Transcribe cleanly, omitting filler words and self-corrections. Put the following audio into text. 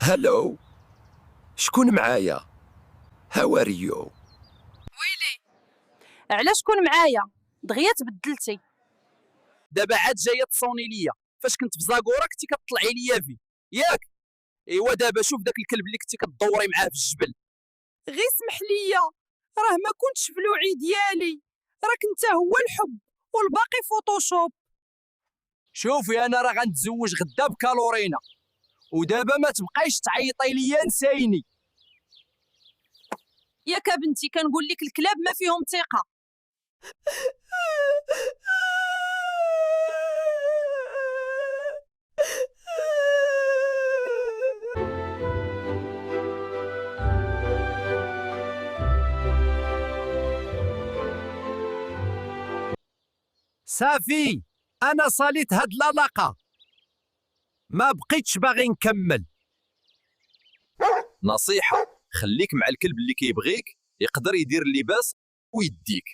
هلو، شكون معايا؟ هاو ار يو؟ ويلي، علاش شكون معايا؟ دغيا تبدلتي. دابا عاد جايه تصوني ليا. فاش كنت في زاكورا كنتي كطلعي ليا في ياك. ايوا دابا شوف داك الكلب اللي كنتي كدوري معاه في الجبل. غير اسمح ليا، راه ما كنتش في الوعي ديالي، راك انت هو الحب والباقي فوتوشوب. شوفي انا راه غنتزوج غدا بكالورينا، ودابا ما تبقايش تعيطي ليا نسايني. ياك بنتي كنقول لك الكلاب ما فيهم ثقه. صافي، انا صاليت هاد العلاقه، ما بقيتش باغي نكمل. نصيحه، خليك مع الكلب اللي كيبغيك، يقدر يدير اللباس ويديك.